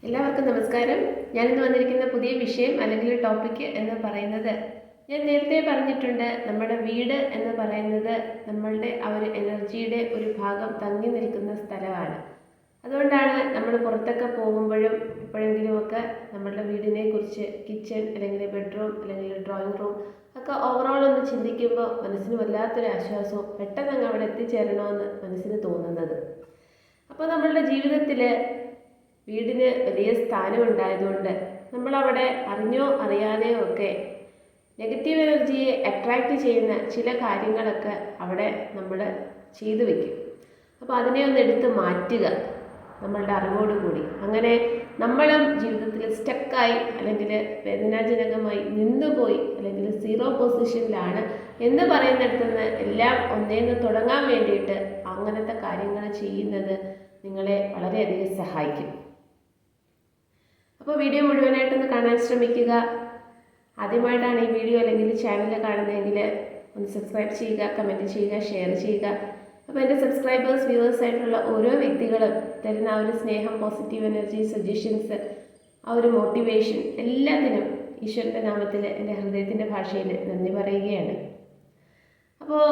എല്ലാവർക്കും നമസ്കാരം. ഞാനിന്ന് വന്നിരിക്കുന്ന പുതിയ വിഷയം അല്ലെങ്കിൽ ടോപ്പിക്ക് എന്ന് പറയുന്നത്, ഞാൻ നേരത്തെ പറഞ്ഞിട്ടുണ്ട്, നമ്മുടെ വീട് എന്ന് പറയുന്നത് നമ്മളുടെ ആ ഒരു എനർജിയുടെ ഒരു ഭാഗം തങ്ങി നിൽക്കുന്ന സ്ഥലമാണ്. അതുകൊണ്ടാണ് നമ്മൾ പുറത്തൊക്കെ പോകുമ്പോഴും എപ്പോഴെങ്കിലുമൊക്കെ നമ്മളുടെ വീടിനെ കുറിച്ച് കിച്ചൺ അല്ലെങ്കിൽ ബെഡ്റൂം അല്ലെങ്കിൽ ഡ്രോയിങ് റൂം ഒക്കെ ഓവറോൾ ഒന്ന് ചിന്തിക്കുമ്പോൾ മനസ്സിന് വല്ലാത്തൊരു ആശ്വാസവും പെട്ടെന്ന് അങ്ങ് അവിടെ എത്തിച്ചേരണമെന്ന് മനസ്സിന് തോന്നുന്നത്. അപ്പോൾ നമ്മളുടെ ജീവിതത്തിൽ വീടിന് വലിയ സ്ഥാനമുണ്ടായതുകൊണ്ട് നമ്മളവിടെ അറിഞ്ഞോ അറിയാതെയോ ഒക്കെ നെഗറ്റീവ് എനർജിയെ അട്രാക്റ്റ് ചെയ്യുന്ന ചില കാര്യങ്ങളൊക്കെ അവിടെ നമ്മൾ ചെയ്തു വയ്ക്കും. അപ്പോൾ അതിനെ ഒന്ന് എടുത്ത് മാറ്റുക നമ്മളുടെ അറിവോടുകൂടി. അങ്ങനെ നമ്മളും ജീവിതത്തിൽ സ്റ്റക്കായി അല്ലെങ്കിൽ വേദനാജനകമായി നിന്നുപോയി അല്ലെങ്കിൽ സീറോ പൊസിഷനിലാണ് എന്ന് പറയുന്നിടത്തുനിന്ന് എല്ലാം ഒന്നേന്ന് തുടങ്ങാൻ വേണ്ടിയിട്ട് അങ്ങനത്തെ കാര്യങ്ങൾ ചെയ്യുന്നത് നിങ്ങളെ വളരെയധികം സഹായിക്കും. അപ്പോൾ വീഡിയോ മുഴുവനായിട്ടൊന്ന് കാണാൻ ശ്രമിക്കുക. ആദ്യമായിട്ടാണ് ഈ വീഡിയോ അല്ലെങ്കിൽ ചാനൽ കാണുന്നതെങ്കിൽ ഒന്ന് സബ്സ്ക്രൈബ് ചെയ്യുക, കമൻറ്റ് ചെയ്യുക, ഷെയർ ചെയ്യുക. അപ്പോൾ എൻ്റെ സബ്സ്ക്രൈബേഴ്സ്, വ്യൂവേഴ്സ് ആയിട്ടുള്ള ഓരോ വ്യക്തികളും തരുന്ന ആ ഒരു സ്നേഹം, പോസിറ്റീവ് എനർജി, സജഷൻസ്, ആ ഒരു മോട്ടിവേഷൻ എല്ലാത്തിനും ഈശ്വരൻ്റെ നാമത്തിൽ എൻ്റെ ഹൃദയത്തിൻ്റെ ഭാഷയിൽ നന്ദി പറയുകയാണ്. അപ്പോൾ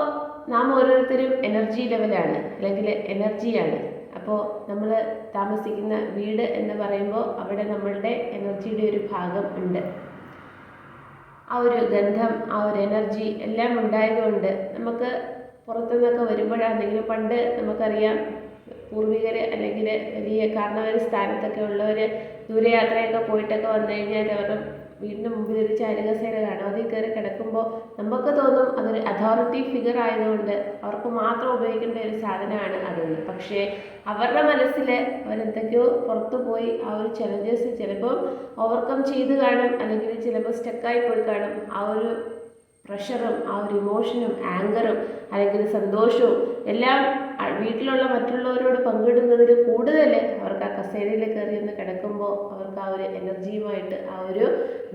നാം ഓരോരുത്തരും എനർജി ലെവലാണ് അല്ലെങ്കിൽ എനർജിയാണ്. അപ്പോൾ നമ്മൾ താമസിക്കുന്ന വീട് എന്ന് പറയുമ്പോൾ അവിടെ നമ്മളുടെ എനർജിയുടെ ഒരു ഭാഗം ഉണ്ട്. ആ ഒരു ഗന്ധം, ആ ഒരു എനർജി എല്ലാം ഉണ്ടായതുകൊണ്ട് നമുക്ക് പുറത്തുനിന്നൊക്കെ വരുമ്പോഴാണെങ്കിലും, പണ്ട് നമുക്കറിയാം പൂർവികർ അല്ലെങ്കിൽ വലിയ കാരണവർ സ്ഥാനത്തൊക്കെ ഉള്ളവർ ദൂരയാത്രയൊക്കെ പോയിട്ടൊക്കെ വന്നു കഴിഞ്ഞാൽ അവരുടെ വീടിന് മുമ്പിൽ ഒരു ചാരുകസേര കാണും. അതിൽ കയറി കിടക്കുമ്പോൾ നമുക്ക് തോന്നും അതൊരു അതോറിറ്റി ഫിഗർ ആയതുകൊണ്ട് അവർക്ക് മാത്രം ഉപയോഗിക്കേണ്ട ഒരു സാധനമാണ് അതെന്ന്. പക്ഷേ അവരുടെ മനസ്സിൽ അവരെന്തൊക്കെയോ പുറത്തു പോയി ആ ഒരു ചലഞ്ചസ് ചിലപ്പോൾ ഓവർകം ചെയ്ത് കാണും, അല്ലെങ്കിൽ ചിലപ്പോൾ സ്റ്റക്കായി പോയി കാണും. ആ ഒരു പ്രഷറും ആ ഒരു ഇമോഷനും ആങ്കറും അല്ലെങ്കിൽ സന്തോഷവും എല്ലാം വീട്ടിലുള്ള മറ്റുള്ളവരോട് പങ്കിടുന്നതിൽ കൂടുതൽ അവർക്ക് ആ കസേരയിൽ കയറി ഒന്ന് കിടക്കുമ്പോൾ അവർക്ക് ആ ഒരു എനർജിയുമായിട്ട് ആ ഒരു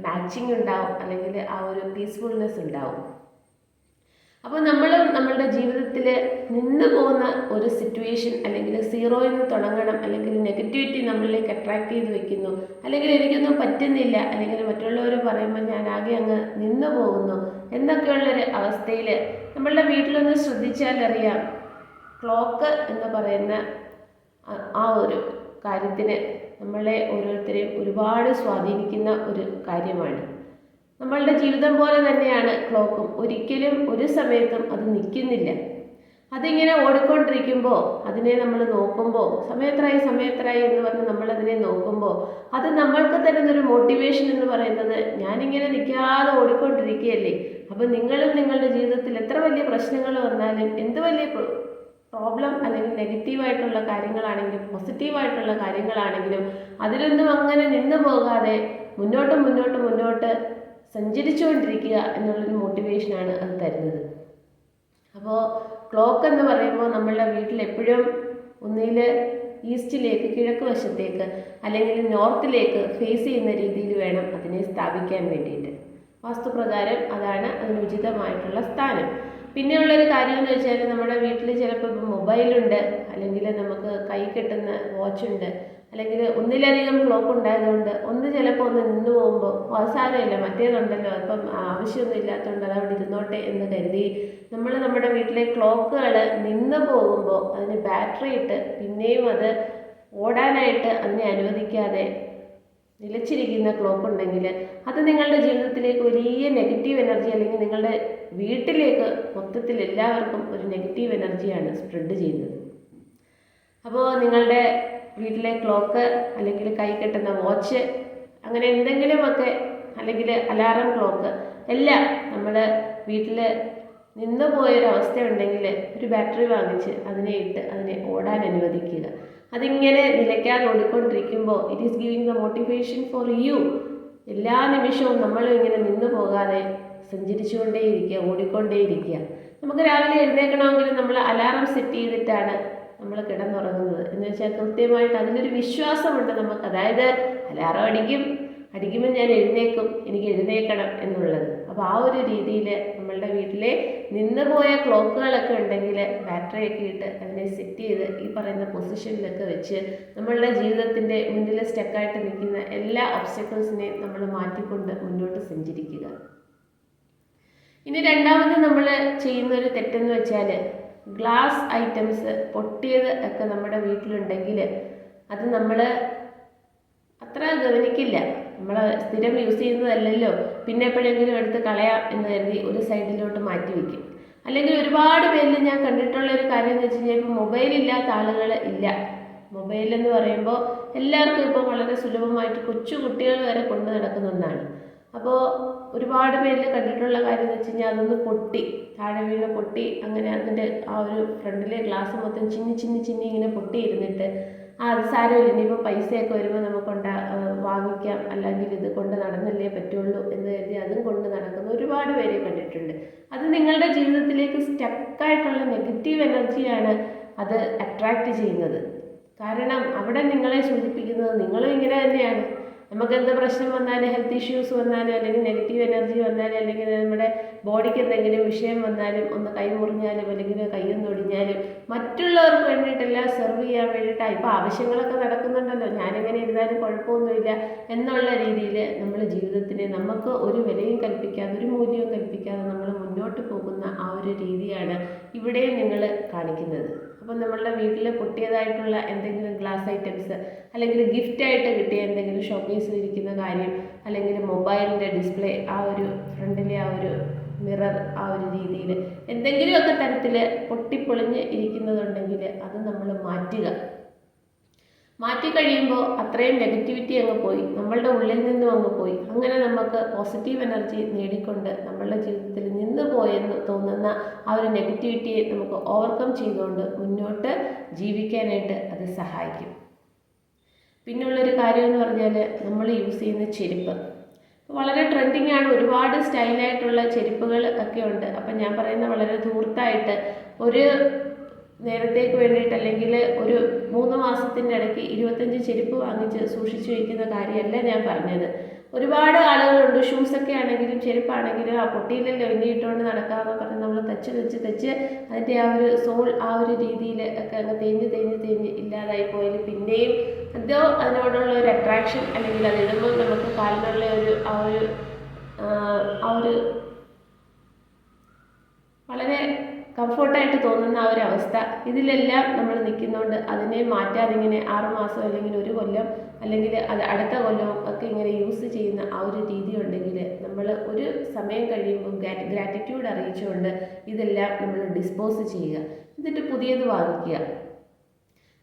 മാച്ചിങ് ഉണ്ടാവും, അല്ലെങ്കിൽ ആ ഒരു പീസ്ഫുൾനെസ് ഉണ്ടാവും. അപ്പോൾ നമ്മളും നമ്മളുടെ ജീവിതത്തിൽ നിന്ന് പോകുന്ന ഒരു സിറ്റുവേഷൻ അല്ലെങ്കിൽ സീറോയിൽ നിന്ന് തുടങ്ങണം, അല്ലെങ്കിൽ നെഗറ്റിവിറ്റി നമ്മളിലേക്ക് അട്രാക്റ്റ് ചെയ്ത് വെക്കുന്നു, അല്ലെങ്കിൽ എനിക്കൊന്നും പറ്റുന്നില്ല, അല്ലെങ്കിൽ മറ്റുള്ളവർ പറയുമ്പോൾ ഞാൻ ആകെ അങ്ങ് നിന്ന് പോകുന്നു എന്നൊക്കെയുള്ളൊരു അവസ്ഥയിൽ നമ്മളുടെ വീട്ടിലൊന്ന് ശ്രദ്ധിച്ചാൽ അറിയാം, ക്ലോക്ക് എന്ന് പറയുന്ന ആ ഒരു കാര്യത്തിന് നമ്മളെ ഓരോരുത്തരെയും ഒരുപാട് സ്വാധീനിക്കുന്ന ഒരു കാര്യമാണ്. നമ്മളുടെ ജീവിതം പോലെ തന്നെയാണ് ക്ലോക്കും. ഒരിക്കലും ഒരു സമയത്തും അത് നിൽക്കുന്നില്ല. അതിങ്ങനെ ഓടിക്കൊണ്ടിരിക്കുമ്പോൾ അതിനെ നമ്മൾ നോക്കുമ്പോൾ സമയത്രായി എന്ന് പറഞ്ഞ് നമ്മളതിനെ നോക്കുമ്പോൾ അത് നമ്മൾക്ക് തരുന്നൊരു മോട്ടിവേഷൻ എന്ന് പറയുന്നത്, ഞാനിങ്ങനെ നിൽക്കാതെ ഓടിക്കൊണ്ടിരിക്കുകയല്ലേ. അപ്പോൾ നിങ്ങളും നിങ്ങളുടെ ജീവിതത്തിൽ എത്ര വലിയ പ്രശ്നങ്ങൾ വന്നാലും, എന്ത് വലിയ പ്രോബ്ലം അല്ലെങ്കിൽ നെഗറ്റീവായിട്ടുള്ള കാര്യങ്ങളാണെങ്കിലും പോസിറ്റീവായിട്ടുള്ള കാര്യങ്ങളാണെങ്കിലും അതിലൊന്നും അങ്ങനെ നിന്ന് പോകാതെ മുന്നോട്ട് സഞ്ചരിച്ചുകൊണ്ടിരിക്കുക എന്നുള്ളൊരു മോട്ടിവേഷനാണ് അത് തരുന്നത്. അപ്പോൾ ക്ലോക്ക് എന്ന് പറയുമ്പോൾ നമ്മളുടെ വീട്ടിൽ എപ്പോഴും ഒന്നിൽ ഈസ്റ്റിലേക്ക്, കിഴക്ക് വശത്തേക്ക് അല്ലെങ്കിൽ നോർത്തിലേക്ക് ഫേസ് ചെയ്യുന്ന രീതിയിൽ വേണം അതിനെ സ്ഥാപിക്കാൻ വേണ്ടിയിട്ട്. വാസ്തുപ്രകാരം അതാണ് അതിന് ഉചിതമായിട്ടുള്ള സ്ഥാനം. പിന്നെയുള്ളൊരു കാര്യം എന്ന് വെച്ചാൽ, നമ്മുടെ വീട്ടിൽ ചിലപ്പോൾ മൊബൈലുണ്ട്, അല്ലെങ്കിൽ നമുക്ക് കൈ കെട്ടുന്ന വാച്ചുണ്ട്, അല്ലെങ്കിൽ ഒന്നിലധികം ക്ലോക്ക് ഉണ്ടായതുകൊണ്ട് ഒന്ന് ചിലപ്പോൾ ഒന്ന് നിന്ന് പോകുമ്പോൾ അവസാനമില്ല മറ്റേതുണ്ടല്ലോ, അപ്പം ആവശ്യമൊന്നും ഇല്ലാത്തതുകൊണ്ട് അത് അവിടെ ഇരുന്നോട്ടെ എന്ന് കരുതി നമ്മൾ നമ്മുടെ വീട്ടിലെ ക്ലോക്കുകൾ നിന്ന് പോകുമ്പോൾ അതിന് ബാറ്ററി ഇട്ട് പിന്നെയും അത് ഓടാനായിട്ട് അതിനെ അനുവദിക്കാതെ നിലച്ചിരിക്കുന്ന ക്ലോക്ക് ഉണ്ടെങ്കിൽ അത് നിങ്ങളുടെ ജീവിതത്തിലേക്ക് വലിയ നെഗറ്റീവ് എനർജി, അല്ലെങ്കിൽ നിങ്ങളുടെ വീട്ടിലേക്ക് മൊത്തത്തിൽ എല്ലാവർക്കും ഒരു നെഗറ്റീവ് എനർജിയാണ് സ്പ്രെഡ് ചെയ്യുന്നത്. അപ്പോൾ നിങ്ങളുടെ വീട്ടിലെ ക്ലോക്ക് അല്ലെങ്കിൽ കൈ കെട്ടുന്ന വാച്ച് അങ്ങനെ എന്തെങ്കിലുമൊക്കെ, അല്ലെങ്കിൽ അലാറം ക്ലോക്ക് എല്ലാം നമ്മൾ വീട്ടിൽ നിന്ന് പോയൊരവസ്ഥ ഉണ്ടെങ്കിൽ ഒരു ബാറ്ററി വാങ്ങിച്ച് അതിനെ ഇട്ട് അതിനെ ഓടാൻ അനുവദിക്കുക. അതിങ്ങനെ നിലയ്ക്കാതെ ഓടിക്കൊണ്ടിരിക്കുമ്പോൾ it is giving the motivation for you. എല്ലാ നിമിഷവും നമ്മളും ഇങ്ങനെ നിന്ന് പോകാതെ സഞ്ചരിച്ചുകൊണ്ടേയിരിക്കുക, ഓടിക്കൊണ്ടേയിരിക്കുക. നമുക്ക് രാവിലെ എഴുന്നേൽക്കണമെങ്കിൽ നമ്മൾ അലാറം സെറ്റ് ചെയ്തിട്ടാണ് നമ്മൾ കിടന്നുറങ്ങുന്നത്. എന്ന് വെച്ചാൽ കൃത്യമായിട്ട് അതിനൊരു വിശ്വാസമുണ്ട് നമുക്ക്. അതായത് അലാറം അടിക്കും, അടിക്കുമ്പോൾ ഞാൻ എഴുന്നേക്കും, എനിക്ക് എഴുന്നേൽക്കണം എന്നുള്ളത്. അപ്പോൾ ആ ഒരു രീതിയിൽ നമ്മളുടെ വീട്ടിലെ നിന്നുപോയ ക്ലോക്കുകളൊക്കെ ഉണ്ടെങ്കിൽ ബാറ്ററിയൊക്കെ ഇട്ട് അതിനെ സെറ്റ് ചെയ്ത് ഈ പറയുന്ന പൊസിഷനിലൊക്കെ വെച്ച് നമ്മളുടെ ജീവിതത്തിൻ്റെ മുന്നിൽ സ്റ്റക്കായിട്ട് നിൽക്കുന്ന എല്ലാ ഒബ്സ്റ്റക്കിൾസിനെയും നമ്മൾ മാറ്റിക്കൊണ്ട് മുന്നോട്ട് സഞ്ചരിക്കുക. ഇനി രണ്ടാമത് നമ്മൾ ചെയ്യുന്ന ഒരു തെറ്റെന്ന് വെച്ചാൽ ഗ്ലാസ് ഐറ്റംസ് പൊട്ടിയത് ഒക്കെ നമ്മുടെ വീട്ടിലുണ്ടെങ്കിൽ അത് നമ്മൾ അത്ര ഗവനിക്കില്ല. നമ്മൾ സ്ഥിരം യൂസ് ചെയ്യുന്നതല്ലല്ലോ, പിന്നെ എപ്പോഴെങ്കിലും എടുത്ത് കളയാം എന്ന് കരുതി ഒരു സൈഡിലോട്ട് മാറ്റി വയ്ക്കും. അല്ലെങ്കിൽ ഒരുപാട് പേരിൽ ഞാൻ കണ്ടിട്ടുള്ള ഒരു കാര്യം എന്ന് വെച്ച് കഴിഞ്ഞാൽ ഇപ്പോൾ മൊബൈലില്ലാത്ത ആളുകൾ ഇല്ല. മൊബൈലെന്ന് പറയുമ്പോൾ എല്ലാവർക്കും ഇപ്പോൾ വളരെ സുലഭമായിട്ട് കൊച്ചു കുട്ടികൾ വരെ കൊണ്ടു നടക്കുന്ന ഒന്നാണ്. അപ്പോൾ ഒരുപാട് പേരിൽ കണ്ടിട്ടുള്ള കാര്യം എന്ന് വെച്ച് കഴിഞ്ഞാൽ അതൊന്ന് പൊട്ടി, താഴെ വീണ് പൊട്ടി, അങ്ങനെ അതിൻ്റെ ആ ഒരു ഫ്രണ്ടിലെ ഗ്ലാസ് മൊത്തം ചിന്നി ഇങ്ങനെ പൊട്ടിയിരുന്നിട്ട് അത് സാരമില്ല, ഇനിയിപ്പോൾ പൈസയൊക്കെ വരുമ്പോൾ നമുക്ക് വാങ്ങിക്കാം, അല്ലെങ്കിൽ ഇത് കൊണ്ട് നടന്നല്ലേ പറ്റുള്ളൂ എന്ന് കരുതി അതും കൊണ്ട് നടക്കുന്ന ഒരുപാട് പേരെ കണ്ടിട്ടുണ്ട്. അത് നിങ്ങളുടെ ജീവിതത്തിലേക്ക് സ്റ്റക്കായിട്ടുള്ള നെഗറ്റീവ് എനർജിയാണ് അത് അട്രാക്റ്റ് ചെയ്യുന്നത്. കാരണം അവിടെ നിങ്ങളെ സൂചിപ്പിക്കുന്നത് നിങ്ങളും ഇങ്ങനെ തന്നെയാണ്. നമുക്ക് എന്ത് പ്രശ്നം വന്നാലും, ഹെൽത്ത് ഇഷ്യൂസ് വന്നാലും, അല്ലെങ്കിൽ നെഗറ്റീവ് എനർജി വന്നാലും, അല്ലെങ്കിൽ നമ്മുടെ ബോഡിക്ക് എന്തെങ്കിലും വിഷയം വന്നാലും, ഒന്ന് കൈ മുറിഞ്ഞാലും അല്ലെങ്കിൽ കൈയൊന്ന് ഒടിഞ്ഞാലും മറ്റുള്ളവർക്ക് വേണ്ടിയിട്ടെല്ലാം സെർവ് ചെയ്യാൻ വേണ്ടിയിട്ടാണ്. ഇപ്പോൾ ആവശ്യങ്ങളൊക്കെ നടക്കുന്നുണ്ടല്ലോ, ഞാനെങ്ങനെ ഇരുന്നാലും കുഴപ്പമൊന്നുമില്ല എന്നുള്ള രീതിയിൽ നമ്മൾ ജീവിതത്തിന് നമുക്ക് ഒരു വിലയും കൽപ്പിക്കാതെ, ഒരു മൂല്യവും കൽപ്പിക്കാതെ നമ്മൾ മുന്നോട്ട് പോകുന്ന ആ ഒരു രീതിയാണ് ഇവിടെയും നിങ്ങൾ കാണിക്കുന്നത്. അപ്പോൾ നമ്മളുടെ വീട്ടിൽ പൊട്ടിയതായിട്ടുള്ള എന്തെങ്കിലും ഗ്ലാസ് ഐറ്റംസ്, അല്ലെങ്കിൽ ഗിഫ്റ്റായിട്ട് കിട്ടിയ എന്തെങ്കിലും ഷോക്കേസിൽ ഇരിക്കുന്ന കാര്യം, അല്ലെങ്കിൽ മൊബൈലിൻ്റെ ഡിസ്പ്ലേ, ആ ഒരു ഫ്രണ്ടിലെ ആ ഒരു മിറർ, ആ ഒരു രീതിയിൽ എന്തെങ്കിലുമൊക്കെ തരത്തിൽ പൊട്ടിപ്പൊളിഞ്ഞ് ഇരിക്കുന്നതുണ്ടെങ്കിൽ അത് നമ്മൾ മാറ്റിക്കഴിയുമ്പോൾ അത്രയും നെഗറ്റിവിറ്റി അങ്ങ് പോയി, നമ്മളുടെ ഉള്ളിൽ നിന്നും അങ്ങ് പോയി. അങ്ങനെ നമുക്ക് പോസിറ്റീവ് എനർജി നേടിക്കൊണ്ട് നമ്മളുടെ ജീവിതത്തിൽ നിന്ന് പോയെന്ന് തോന്നുന്ന ആ ഒരു നെഗറ്റിവിറ്റിയെ നമുക്ക് ഓവർകം ചെയ്തുകൊണ്ട് മുന്നോട്ട് ജീവിക്കാനായിട്ട് അത് സഹായിക്കും. പിന്നുള്ളൊരു കാര്യം എന്ന് പറഞ്ഞാൽ നമ്മൾ യൂസ് ചെയ്യുന്ന ചെരുപ്പ് വളരെ ട്രെൻഡിങ് ആണ്. ഒരുപാട് സ്റ്റൈലായിട്ടുള്ള ചെരുപ്പുകൾ ഒക്കെ ഉണ്ട്. അപ്പം ഞാൻ പറയുന്ന വളരെ ധൂർത്തായിട്ട് ഒരു നേരത്തേക്ക് വേണ്ടിയിട്ട്, അല്ലെങ്കിൽ ഒരു 3 മാസത്തിൻ്റെ ഇടയ്ക്ക് 25 ചെരുപ്പ് വാങ്ങിച്ച് സൂക്ഷിച്ചു വയ്ക്കുന്ന കാര്യമല്ല ഞാൻ പറഞ്ഞത്. ഒരുപാട് ആളുകളുണ്ട്, ഷൂസൊക്കെ ആണെങ്കിലും ചെരുപ്പാണെങ്കിലും ആ പൊട്ടിയില്ലല്ലോ ഇനി ഇട്ടുകൊണ്ട് നടക്കാമെന്ന് പറഞ്ഞ് നമ്മൾ തെച്ച് അതിൻ്റെ ആ ഒരു സോൾ ആ ഒരു രീതിയിൽ ഒക്കെ അങ്ങ് തേഞ്ഞ് ഇല്ലാതായി പോയാൽ പിന്നെയും എന്തോ അതിനോടുള്ള ഒരു അട്രാക്ഷൻ, അല്ലെങ്കിൽ അതിടുമ്പോൾ നമുക്ക് കാലിനുള്ള ഒരു ആ ഒരു വളരെ കംഫർട്ടായിട്ട് തോന്നുന്ന ആ ഒരു അവസ്ഥ, ഇതിലെല്ലാം നമ്മൾ നിൽക്കുന്നതുകൊണ്ട് അതിനെ മാറ്റാതെ ഇങ്ങനെ 6 മാസം അല്ലെങ്കിൽ 1 കൊല്ലം അല്ലെങ്കിൽ അത് അടുത്ത കൊല്ലവും ഒക്കെ ഇങ്ങനെ യൂസ് ചെയ്യുന്ന ആ ഒരു രീതി ഉണ്ടെങ്കിൽ നമ്മൾ ഒരു സമയം കഴിയുമ്പോൾ ഗ്രാറ്റിറ്റ്യൂഡ് അറിയിച്ചുകൊണ്ട് ഇതെല്ലാം നമ്മൾ ഡിസ്പോസ് ചെയ്യുക, എന്നിട്ട് പുതിയത് വാങ്ങിക്കുക.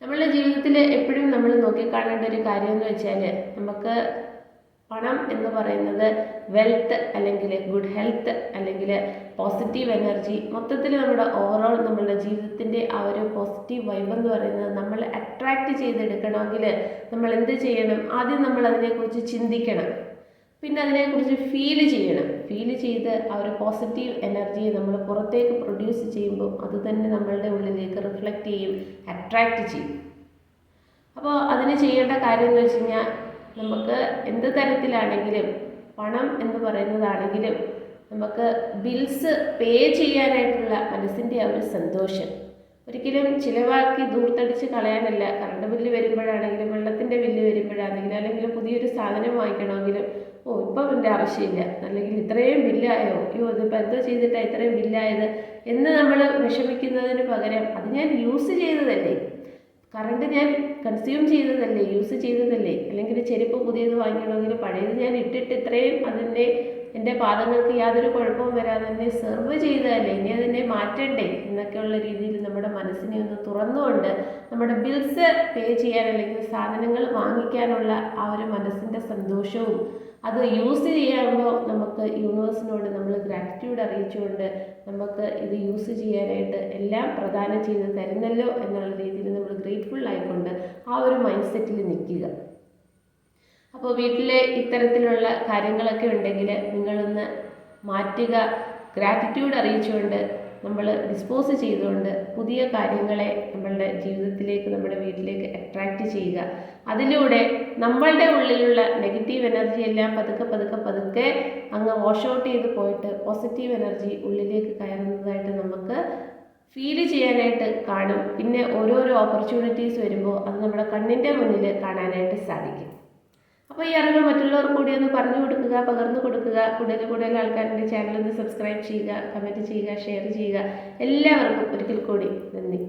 നമ്മളുടെ ജീവിതത്തിൽ എപ്പോഴും നമ്മൾ നോക്കിക്കാണേണ്ട ഒരു കാര്യം എന്ന് വെച്ചാൽ, നമുക്ക് പണം എന്ന് പറയുന്നത് വെൽത്ത്, അല്ലെങ്കിൽ ഗുഡ് ഹെൽത്ത്, അല്ലെങ്കിൽ പോസിറ്റീവ് എനർജി, മൊത്തത്തിൽ നമ്മുടെ ഓവറോൾ നമ്മളുടെ ജീവിതത്തിൻ്റെ ആ ഒരു പോസിറ്റീവ് വൈബ് എന്ന് പറയുന്നത് നമ്മൾ അട്രാക്റ്റ് ചെയ്തെടുക്കണമെങ്കിൽ നമ്മൾ എന്ത് ചെയ്യണം? ആദ്യം നമ്മൾ അതിനെക്കുറിച്ച് ചിന്തിക്കണം, പിന്നെ അതിനെക്കുറിച്ച് ഫീൽ ചെയ്ത് ആ ഒരു പോസിറ്റീവ് എനർജിയെ നമ്മൾ പുറത്തേക്ക് പ്രൊഡ്യൂസ് ചെയ്യുമ്പോൾ അത് തന്നെ നമ്മളുടെ ഉള്ളിലേക്ക് റിഫ്ലക്റ്റ് ചെയ്യും, അട്രാക്റ്റ് ചെയ്യും. അപ്പോൾ അതിന് ചെയ്യേണ്ട കാര്യം എന്ന് വെച്ച് കഴിഞ്ഞാൽ, നമുക്ക് എന്ത് തരത്തിലാണെങ്കിലും പണം എന്ന് പറയുന്നതാണെങ്കിലും നമുക്ക് ബിൽസ് പേ ചെയ്യാനായിട്ടുള്ള മനസ്സിൻ്റെ ആ ഒരു സന്തോഷം ഒരിക്കലും ചിലവാക്കി ദൂർത്തടിച്ച് കളയാനല്ല. കറണ്ട് ബില്ല് വരുമ്പോഴാണെങ്കിലും, വെള്ളത്തിൻ്റെ ബില്ല് വരുമ്പോഴാണെങ്കിലും, അല്ലെങ്കിൽ പുതിയൊരു സാധനം വാങ്ങിക്കണമെങ്കിലും, ഇപ്പം ഇതിൻ്റെ ആവശ്യമില്ല, അല്ലെങ്കിൽ ഇത്രയും ബില്ലായോ, ഇതിപ്പോൾ എന്തോ ചെയ്തിട്ടാണ് ഇത്രയും ബില്ലായത് എന്ന് നമ്മൾ വിഷമിക്കുന്നതിന് പകരം, അത് ഞാൻ യൂസ് ചെയ്തതല്ലേ, കറണ്ട് ഞാൻ കൺസ്യൂം ചെയ്തതല്ലേ, യൂസ് ചെയ്തതല്ലേ, അല്ലെങ്കിൽ ചെരുപ്പ് പുതിയത് വാങ്ങിക്കണമെങ്കിൽ പഴയത് ഞാൻ ഇട്ടിട്ട് ഇത്രയും എൻ്റെ പാദങ്ങൾക്ക് യാതൊരു കുഴപ്പവും വരാതെ തന്നെ സെർവ് ചെയ്തതല്ലേ, ഇനി അതിനെ മാറ്റണ്ടേ എന്നൊക്കെയുള്ള രീതിയിൽ നമ്മുടെ മനസ്സിനെ ഒന്ന് തുറന്നുകൊണ്ട് നമ്മുടെ ബിൽസ് പേ ചെയ്യാൻ, അല്ലെങ്കിൽ സാധനങ്ങൾ വാങ്ങിക്കാനുള്ള ആ ഒരു മനസ്സിൻ്റെ സന്തോഷവും അത് യൂസ് ചെയ്യുമ്പോൾ നമുക്ക് യൂണിവേഴ്സിനോട് നമ്മൾ ഗ്രാറ്റിറ്റ്യൂഡ് അറിയിച്ചുകൊണ്ട് നമുക്ക് ഇത് യൂസ് ചെയ്യാനായിട്ട് എല്ലാം പ്രദാനം ചെയ്ത് തരുന്നല്ലോ എന്നുള്ള രീതിയിൽ നമ്മൾ ഗ്രേറ്റ്ഫുൾ ആയിക്കൊണ്ട് ആ ഒരു മൈൻഡ് സെറ്റിൽ നിൽക്കുക. അപ്പോൾ വീട്ടിലെ ഇത്തരത്തിലുള്ള കാര്യങ്ങളൊക്കെ ഉണ്ടെങ്കിൽ നിങ്ങളൊന്ന് മാറ്റുക, ഗ്രാറ്റിറ്റ്യൂഡ് അറിയിച്ചുകൊണ്ട് നമ്മൾ ഡിസ്പോസ് ചെയ്തുകൊണ്ട് പുതിയ കാര്യങ്ങളെ നമ്മളുടെ ജീവിതത്തിലേക്ക്, നമ്മുടെ വീട്ടിലേക്ക് അട്രാക്റ്റ് ചെയ്യുക. അതിലൂടെ നമ്മളുടെ ഉള്ളിലുള്ള നെഗറ്റീവ് എനർജി എല്ലാം പതുക്കെ പതുക്കെ പതുക്കെ അങ്ങ് വാഷ് ഔട്ട് ചെയ്ത് പോയിട്ട് പോസിറ്റീവ് എനർജി ഉള്ളിലേക്ക് കയറുന്നതായിട്ട് നമുക്ക് ഫീൽ ചെയ്യാനായിട്ട് കാണും. പിന്നെ ഓരോരോ ഓപ്പർച്യൂണിറ്റീസ് വരുമ്പോൾ അത് നമ്മുടെ കണ്ണിൻ്റെ മുന്നിൽ കാണാനായിട്ട് സാധിക്കും. അപ്പോൾ ഈ അറിവ് മറ്റുള്ളവർക്ക് കൂടി ഒന്ന് പറഞ്ഞു കൊടുക്കുക, പകർന്നു കൊടുക്കുക. കൂടുതൽ ആൾക്കാരുടെ ചാനൽ ഒന്ന് സബ്സ്ക്രൈബ് ചെയ്യുക, കമൻറ്റ് ചെയ്യുക, ഷെയർ ചെയ്യുക. എല്ലാവർക്കും ഒരിക്കൽ കൂടി നന്ദി.